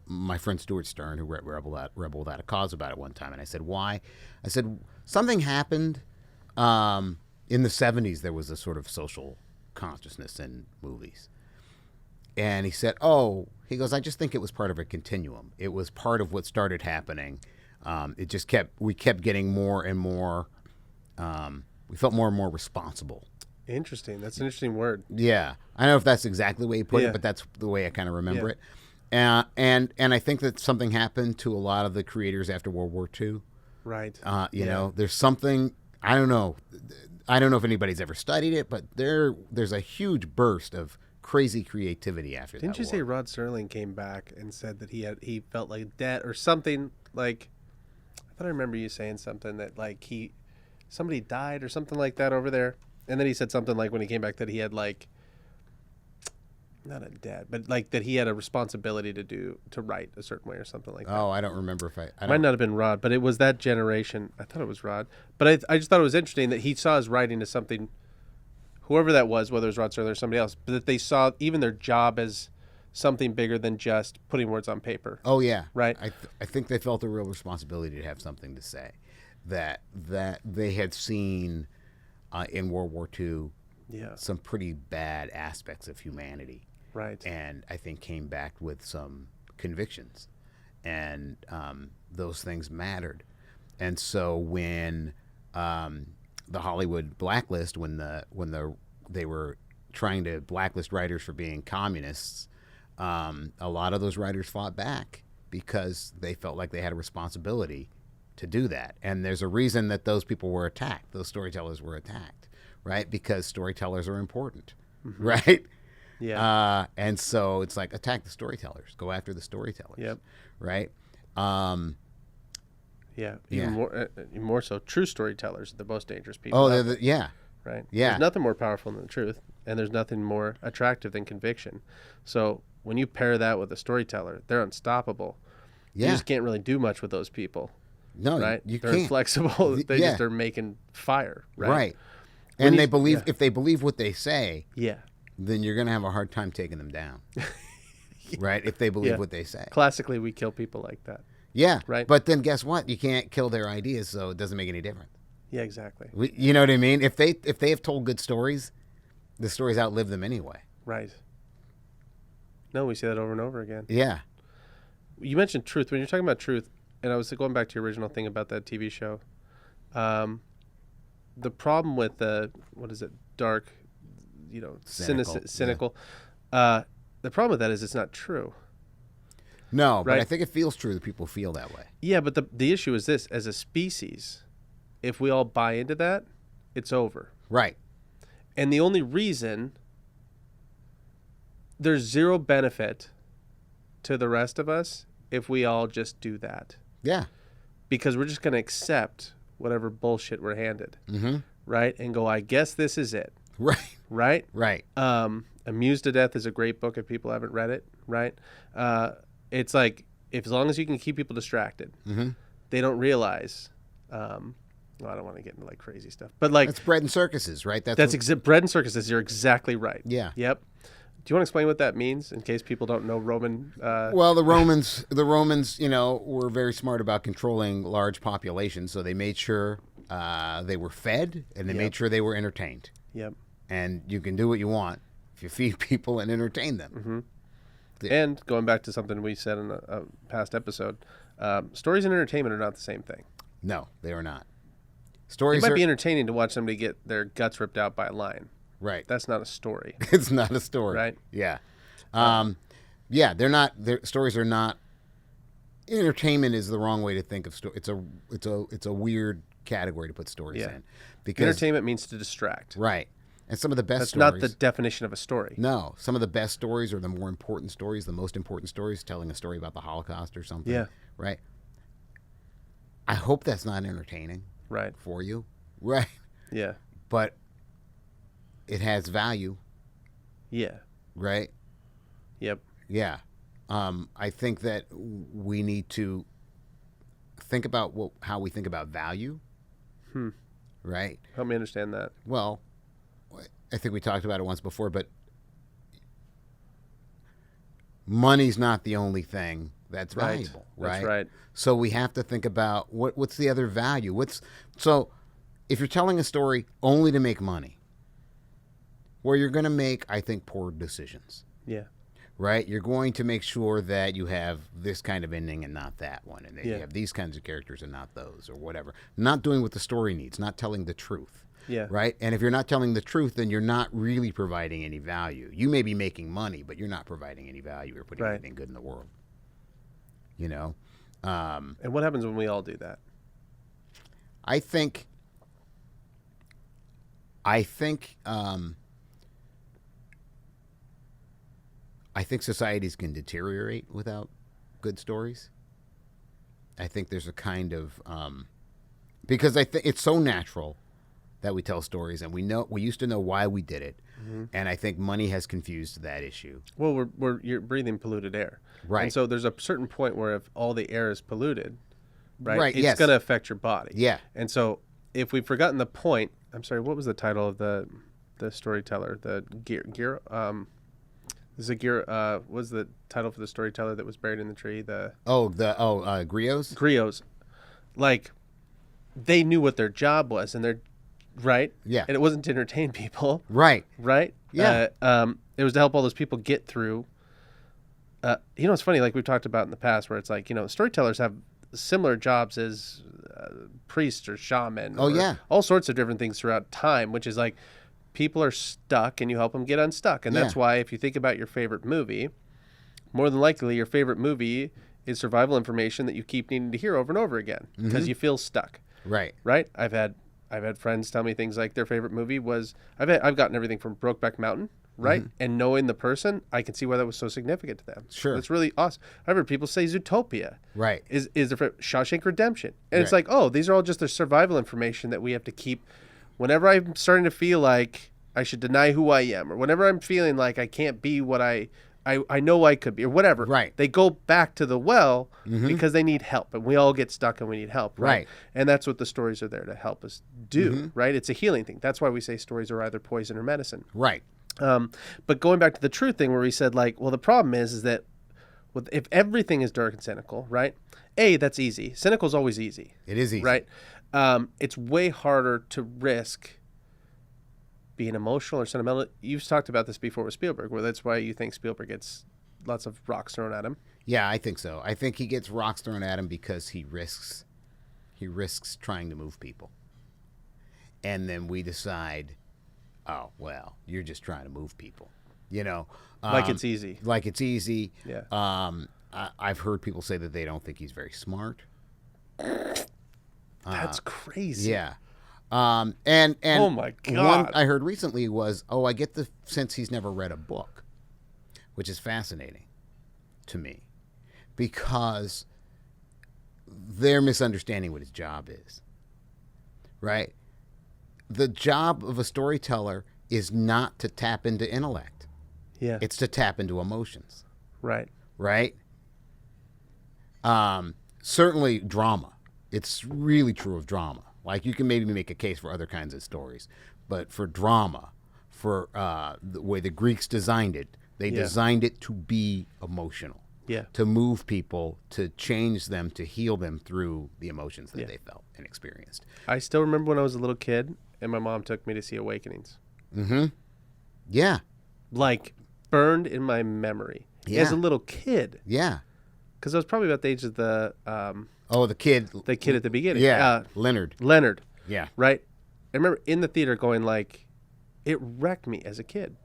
my friend Stuart Stern, who wrote Rebel Without a Cause, about it one time, and I said, why? I said, something happened in the 70s. There was a sort of social consciousness in movies. And he said, he goes, I just think it was part of a continuum. It was part of what started happening. We kept getting more and more, we felt more and more responsible. Interesting. That's an interesting word. Yeah. I don't know if that's exactly the way he put it, but that's the way I kind of remember it. And I think that something happened to a lot of the creators after World War II. Right. You know, there's something, I don't know if anybody's ever studied it, but there's a huge burst of crazy creativity after that. Didn't you say Rod Serling came back and said that he felt like debt or something? Like, I thought I remember you saying something that like somebody died or something like that over there, and then he said something like when he came back that he had like not a debt, but like that he had a responsibility to write a certain way or something like that. I don't remember if I might not have been Rod, but it was that generation. I thought it was Rod, but I just thought it was interesting that he saw his writing as something. Whoever that was, whether it was Rod Serling or somebody else, but that they saw even their job as something bigger than just putting words on paper. Oh yeah, right. I think they felt a real responsibility to have something to say, that they had seen in World War II, some pretty bad aspects of humanity, right? And I think came back with some convictions, and those things mattered. And so when the Hollywood blacklist, when they were trying to blacklist writers for being communists, a lot of those writers fought back because they felt like they had a responsibility to do that. And there's a reason that those people were attacked. Those storytellers were attacked, right? Because storytellers are important, right? Yeah. And so it's like, attack the storytellers, go after the storytellers, right? Even more so, true storytellers are the most dangerous people. Oh, right. Yeah. There's nothing more powerful than the truth, and there's nothing more attractive than conviction. So when you pair that with a storyteller, they're unstoppable. You just can't really do much with those people. No, right? You they're can't. Inflexible. They just are making fire. Right. And they believe if they believe what they say. Yeah. Then you're going to have a hard time taking them down. Right? If they believe what they say. Classically, we kill people like that. Yeah. Right. But then guess what? You can't kill their ideas, so it doesn't make any difference. Yeah, exactly. You know what I mean? If they have told good stories, the stories outlive them anyway. Right. No, we see that over and over again. Yeah. You mentioned truth. When you're talking about truth, and I was going back to your original thing about that TV show, the problem with dark, cynical. Yeah. The problem with that is it's not true. No, right? But I think it feels true that people feel that way. Yeah, but the issue is this: as a species, if we all buy into that, it's over. Right. And the only reason there's zero benefit to the rest of us if we all just do that. Yeah. Because we're just going to accept whatever bullshit we're handed. Mm-hmm. Right? And go, I guess this is it. Right. Right? Right. Amused to Death is a great book if people haven't read it. Right? It's like, as long as you can keep people distracted, they don't realize. I don't want to get into like crazy stuff, but like that's bread and circuses, right? That's bread and circuses. You're exactly right. Yeah. Yep. Do you want to explain what that means in case people don't know Roman? Well, the Romans, were very smart about controlling large populations, so they made sure they were fed and they made sure they were entertained. Yep. And you can do what you want if you feed people and entertain them. And going back to something we said in a past episode, stories and entertainment are not the same thing. No, they are not. It might be entertaining to watch somebody get their guts ripped out by a lion. Right. That's not a story. It's not a story. Right. Yeah. They're not. Stories are not. Entertainment is the wrong way to think of story. It's a weird category to put stories in. Because entertainment means to distract. Right. And some of the best That's stories. not the definition of a story. No, some of the best stories are the more important stories, the most important stories, telling a story about the Holocaust or something. Yeah. Right? I hope that's not entertaining Right. for you. Right. Yeah. But it has value. Yeah. Right? Yep. Yeah. I think that we need to think about how we think about value. Right? Help me understand that. Well, I think we talked about it once before, but money's not the only thing that's valuable, right? That's right. So we have to think about what's the other value. So if you're telling a story only to make money, well, you're going to make, I think, poor decisions. Yeah. Right? You're going to make sure that you have this kind of ending and not that one, and that you have these kinds of characters and not those, or whatever. Not doing what the story needs, not telling the truth. Yeah. Right? And if you're not telling the truth, then you're not really providing any value. You may be making money, but you're not providing any value or putting anything good in the world. You know? And what happens when we all do that? I think societies can deteriorate without good stories. I think there's a kind of because I think it's so natural that we tell stories, and we used to know why we did it, and I think money has confused that issue. Well, you're breathing polluted air, right? And so there's a certain point where if all the air is polluted, right, it's going to affect your body. Yeah. And so if we've forgotten the point, I'm sorry, what was the title of the Storyteller? The gear. Was the title for the Storyteller that was buried in the tree? Griots. Griots, like they knew what their job was, and they're right. Yeah. And it wasn't to entertain people. Right. Right. Yeah. It was to help all those people get through. It's funny, like we've talked about in the past, where it's like storytellers have similar jobs as priests or shaman. Oh, yeah. All sorts of different things throughout time, which is like people are stuck and you help them get unstuck. And that's why if you think about your favorite movie, more than likely your favorite movie is survival information that you keep needing to hear over and over again because you feel stuck. Right. Right. I've had friends tell me things like their favorite movie was I've gotten everything from Brokeback Mountain, right? And knowing the person, I can see why that was so significant to them. Sure. It's really awesome. I've heard people say Zootopia. Right. Is their Shawshank Redemption. And it's like, oh, these are all just the survival information that we have to keep whenever I'm starting to feel like I should deny who I am, or whenever I'm feeling like I can't be what I know I could be, or whatever. Right. They go back to the well because they need help, and we all get stuck and we need help. Right. And that's what the stories are there to help us do. Right. It's a healing thing. That's why we say stories are either poison or medicine. Right. But going back to the truth thing, where we said like, well, the problem is that if everything is dark and cynical, right? That's easy. Cynical is always easy. It is easy. Right. It's way harder to risk being emotional or sentimental. You've talked about this before with Spielberg, where that's why you think Spielberg gets lots of rocks thrown at him. Yeah, I think so. I think he gets rocks thrown at him because he risks trying to move people. And then we decide, oh, well, you're just trying to move people. Like it's easy. Like it's easy. Yeah. I've heard people say that they don't think he's very smart. That's crazy. Yeah. And oh my God. One I heard recently was, I get the sense he's never read a book, which is fascinating to me because they're misunderstanding what his job is. Right? The job of a storyteller is not to tap into intellect. Yeah. It's to tap into emotions. Right. Right? Certainly drama. It's really true of drama. Like you can maybe make a case for other kinds of stories, but for drama, for the way the Greeks designed it, they designed it to be emotional. Yeah. To move people, to change them, to heal them through the emotions that they felt and experienced. I still remember when I was a little kid and my mom took me to see Awakenings. Mm-hmm. Yeah. Like burned in my memory. Yeah. As a little kid. Yeah. Because I was probably about the age of the kid. The kid at the beginning. Yeah. Leonard. Yeah. Right? I remember in the theater going like, it wrecked me as a kid.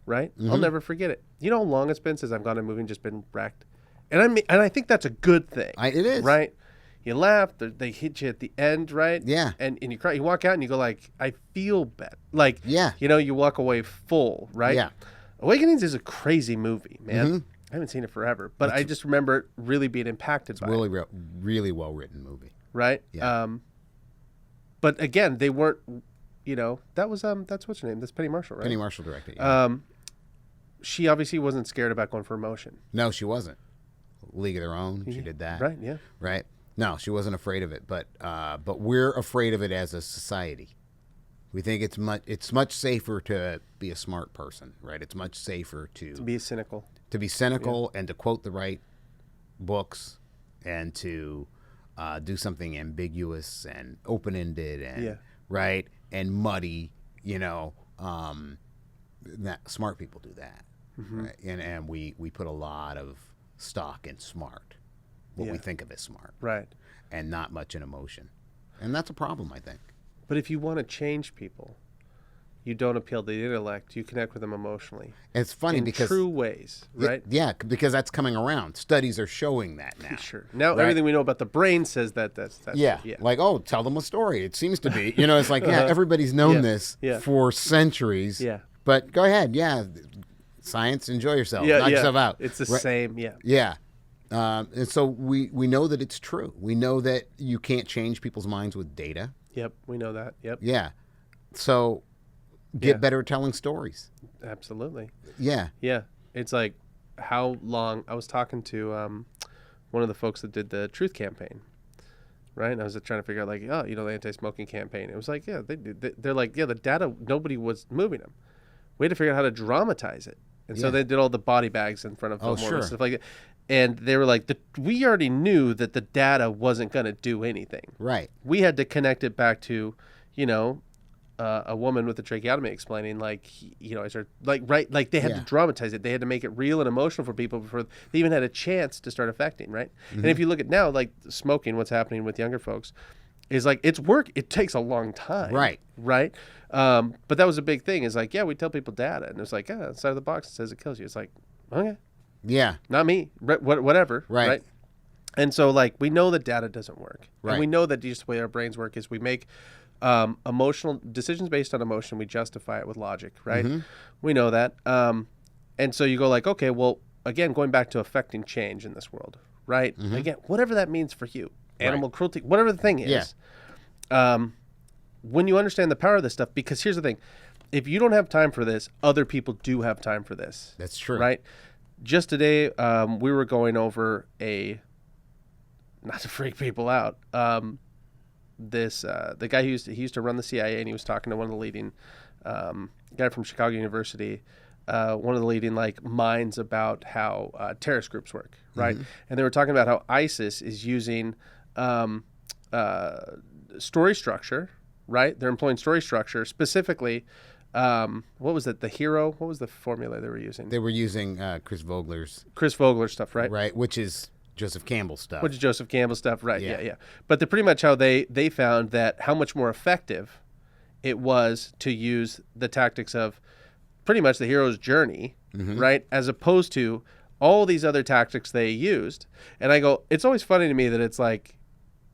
Right? I'll never forget it. You know how long it's been since I've gone to a movie and just been wrecked? And I think that's a good thing. It is. Right? you laugh, they hit you at the end, right? Yeah. And you cry, you walk out and you go like, I feel bad. Like, Yeah. you know, you walk away full, right? Yeah. Awakenings is a crazy movie, man. Mm-hmm. I haven't seen it forever, but I just remember it really being impacted by it. Really well written movie. Right? Yeah. But again, they weren't, you know, that's what's her name? That's Penny Marshall, right? Penny Marshall directed. Yeah. She obviously wasn't scared about going for emotion. No, she wasn't. League of Their Own, she did that. Right, yeah. Right? No, she wasn't afraid of it, but we're afraid of it as a society. We think it's much safer to be a smart person, right? It's much safer to be cynical. To be cynical and to quote the right books and to do something ambiguous and open-ended and right and muddy, you know. That smart people do that, right? And we put a lot of stock in smart, what we think of as smart, right, and not much in emotion, and that's a problem, I think. But if you want to change people, you don't appeal to the intellect. You connect with them emotionally. It's funny in because true ways, right? Yeah, because that's coming around. Studies are showing that now. Sure. Now right? everything we know about the brain says that's yeah. Like, oh, tell them a story. It seems to be, you know, it's like everybody's known this for centuries. Yeah. But go ahead, science, enjoy yourself, knock yourself out. It's the same, Yeah. And so we know that it's true. We know that you can't change people's minds with data. Yep, we know that. Yep. Yeah. So get better at telling stories. Absolutely. Yeah. Yeah. It's like how long I was talking to one of the folks that did the Truth campaign, right? And I was trying to figure out like, oh, you know, the anti-smoking campaign. It was like, yeah, they're like, yeah, the data, nobody was moving them. We had to figure out how to dramatize it. And so they did all the body bags in front of Fillmore and stuff like that. And they were like, we already knew that the data wasn't going to do anything. Right. We had to connect it back to, you know, a woman with a tracheotomy explaining, like, you know, they had to dramatize it. They had to make it real and emotional for people before they even had a chance to start affecting, right? Mm-hmm. And if you look at now, like smoking, what's happening with younger folks is like, it's work. It takes a long time. Right. Right. But that was a big thing is like, yeah, we tell people data. And it's like, inside of the box, it says it kills you. It's like, okay. Yeah. Not me. Whatever. Right. And so, like, we know that data doesn't work. Right. And we know that just the way our brains work is we make emotional decisions based on emotion. We justify it with logic, right? Mm-hmm. We know that. And so you go like, okay, well, again, going back to affecting change in this world, right? Mm-hmm. Again, whatever that means for you, animal cruelty, whatever the thing is. Yeah. When you understand the power of this stuff, because here's the thing. If you don't have time for this, other people do have time for this. That's true. Right? Just today, we were going over not to freak people out, the guy he used to run the CIA, and he was talking to one of the leading guy from Chicago University, one of the leading like minds about how terrorist groups work, right? Mm-hmm. And they were talking about how ISIS is using story structure, right? They're employing story structure specifically. What was it? The hero? What was the formula they were using? They were using Chris Vogler stuff, right? Right, which is Joseph Campbell stuff. Right? Yeah. But they're pretty much how they found that how much more effective it was to use the tactics of pretty much the hero's journey, mm-hmm. right, as opposed to all these other tactics they used. And I go, it's always funny to me that it's like,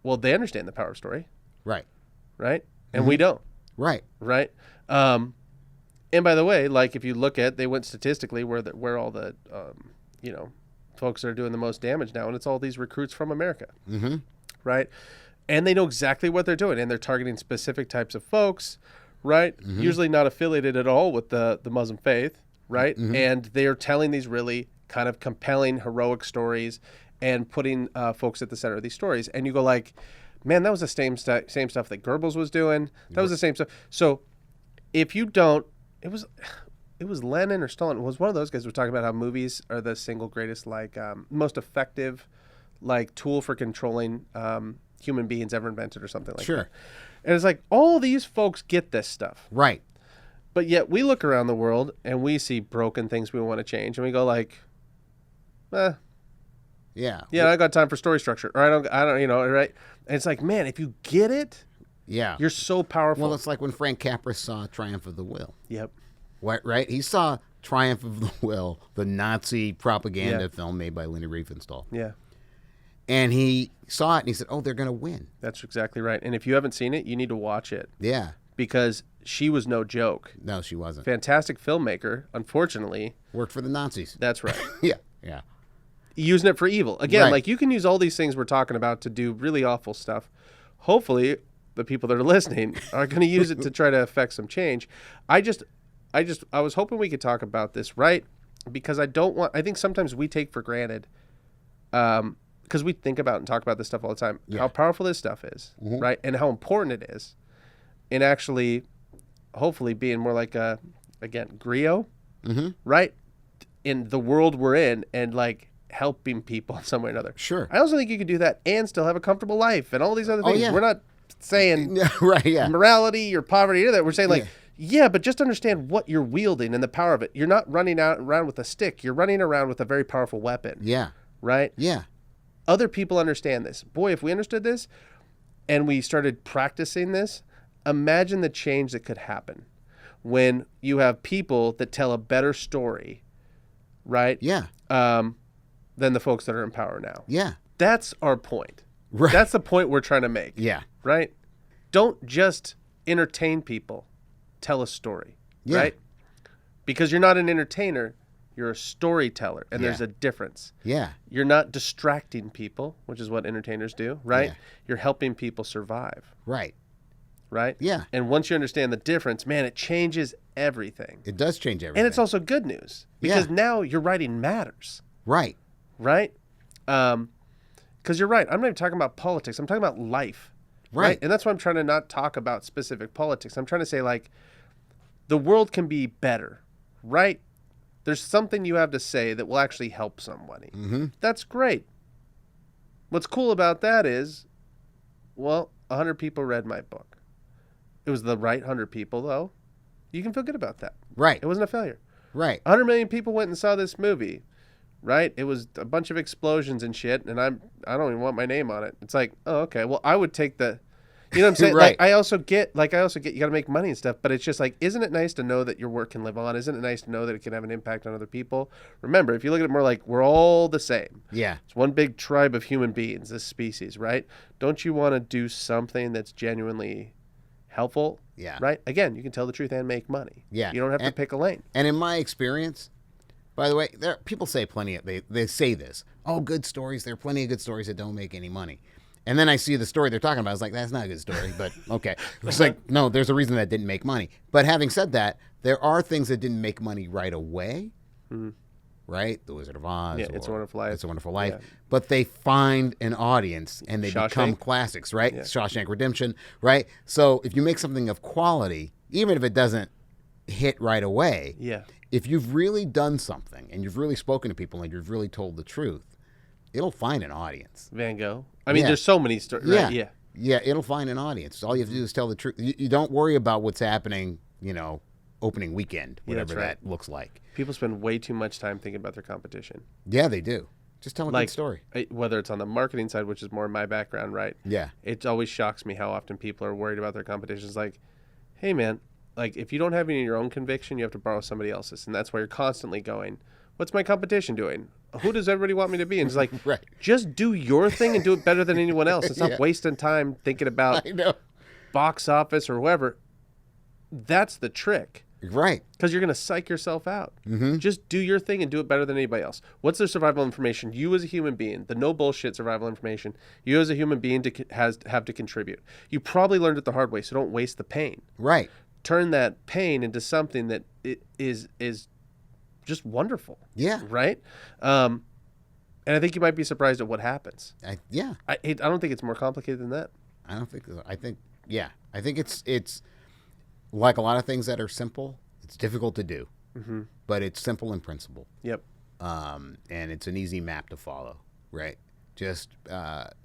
well, they understand the power of story, right? And mm-hmm. we don't, right? And by the way, like if you look at, they went statistically where all the folks that are doing the most damage now, and it's all these recruits from America, mm-hmm. right? And they know exactly what they're doing, and they're targeting specific types of folks, right? Mm-hmm. Usually not affiliated at all with the Muslim faith, right? Mm-hmm. And they are telling these really kind of compelling, heroic stories and putting folks at the center of these stories. And you go like, man, that was the same stuff that Goebbels was doing. That was the same stuff. So if you don't, it was Lenin or Stalin. It was one of those guys who was talking about how movies are the single greatest, like most effective, like tool for controlling human beings ever invented or something like that. And it's like all these folks get this stuff. Right. But yet we look around the world and we see broken things we want to change, and we go like, yeah, I got time for story structure, or I don't, right? And it's like, man, if you get it, you're so powerful. Well, it's like when Frank Capra saw Triumph of the Will. Yep. Right? He saw Triumph of the Will, the Nazi propaganda film made by Leni Riefenstahl. Yeah. And he saw it and he said, oh, they're going to win. That's exactly right. And if you haven't seen it, you need to watch it. Yeah. Because she was no joke. No, she wasn't. Fantastic filmmaker, unfortunately. Worked for the Nazis. That's right. Yeah. Using it for evil. Again, Right. like you can use all these things we're talking about to do really awful stuff. Hopefully, the people that are listening are going to use it to try to affect some change. I was hoping we could talk about this, right? Because I think sometimes we take for granted, because we think about and talk about this stuff all the time, how powerful this stuff is, right? And how important it is in actually, hopefully, being more like griot, right? In the world we're in and like helping people in some way or another. Sure. I also think you could do that and still have a comfortable life and all these other things. yeah. We're not saying Right, yeah. morality or poverty or that. We're saying like, yeah, but just understand what you're wielding and the power of it. You're not running around with a stick. You're running around with a very powerful weapon. Yeah. Right? Yeah. Other people understand this. Boy, if we understood this and we started practicing this, imagine the change that could happen when you have people that tell a better story, right? Yeah. Than the folks that are in power now. Yeah. That's our point. Right. That's the point we're trying to make. Yeah. Right? Don't just entertain people. Tell a story. Yeah. Right? Because you're not an entertainer. You're a storyteller. And there's a difference. Yeah. You're not distracting people, which is what entertainers do. Right? Yeah. You're helping people survive. Right. Right? Yeah. And once you understand the difference, man, it changes everything. It does change everything. And it's also good news. Because now your writing matters. Right. Right? Because you're right. I'm not even talking about politics. I'm talking about life. Right. And that's why I'm trying to not talk about specific politics. I'm trying to say, like, the world can be better. Right? There's something you have to say that will actually help somebody. That's great. What's cool about that is, well, 100 people read my book. It was the right 100 people, though. You can feel good about that. Right. It wasn't a failure. Right. 100 million people went and saw this movie. Right? It was a bunch of explosions and shit, and I don't even want my name on it. It's like, oh, okay. Well, I would take the, you know what I'm saying? Right. Like, I also get you got to make money and stuff, but it's just like, isn't it nice to know that your work can live on? Isn't it nice to know that it can have an impact on other people? Remember, if you look at it more like we're all the same. Yeah. It's one big tribe of human beings, this species, right? Don't you want to do something that's genuinely helpful? Yeah. Right? Again, you can tell the truth and make money. Yeah. You don't have to pick a lane. And in my experience, by the way, people say they say this. Oh, good stories. There are plenty of good stories that don't make any money. And then I see the story they're talking about. I was like, that's not a good story, but okay. It's like, no, there's a reason that didn't make money. But having said that, there are things that didn't make money right away. Right? The Wizard of Oz. Yeah, It's a Wonderful Life. It's a Wonderful Life. Yeah. But they find an audience and they become Shawshank. classics, right? Yeah. Shawshank Redemption, right? So if you make something of quality, even if it doesn't hit right away, Yeah. if you've really done something and you've really spoken to people and you've really told the truth, it'll find an audience. Van Gogh. I mean, Yeah. there's so many stories. Right? Yeah. Yeah, it'll find an audience. All you have to do is tell the truth. You don't worry about what's happening, opening weekend, Yeah, that's whatever right. that looks like. People spend way too much time thinking about their competition. Yeah, they do. Just tell a Like, good story. Whether it's on the marketing side, which is more my background, right? Yeah. It always shocks me how often people are worried about their competition. It's like, hey, man, like if you don't have any of your own conviction, you have to borrow somebody else's. And that's why you're constantly going, what's my competition doing? Who does everybody want me to be? And it's like, Right. just do your thing and do it better than anyone else. It's not Yeah. wasting time thinking about I know. box office or whoever. That's the trick. Right. Because you're going to psych yourself out. Just do your thing and do it better than anybody else. What's the survival information? You as a human being, the no bullshit survival information, you as a human being have to contribute. You probably learned it the hard way, so don't waste the pain. Right. Turn that pain into something that is just wonderful. Yeah. Right? And I think you might be surprised at what happens. I don't think it's more complicated than that. I don't think so. I think it's like a lot of things that are simple. It's difficult to do, but it's simple in principle. Yep. And it's an easy map to follow. Right. Just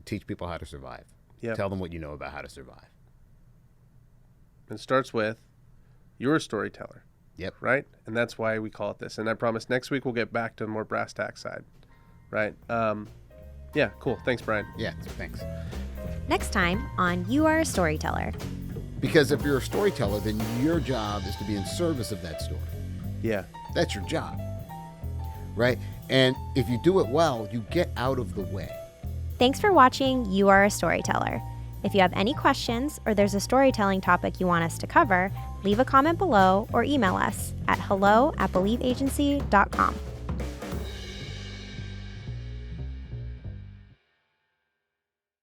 teach people how to survive. Yep. Tell them what you know about how to survive. It starts with you're a storyteller. Yep. Right? And that's why we call it this. And I promise next week we'll get back to the more brass tack side. Right? Yeah, cool. Thanks, Brian. Yeah. Thanks. Next time on You Are a Storyteller. Because if you're a storyteller, then your job is to be in service of that story. Yeah. That's your job. Right? And if you do it well, you get out of the way. Thanks for watching You Are a Storyteller. If you have any questions or there's a storytelling topic you want us to cover, leave a comment below or email us at hello@believeagency.com.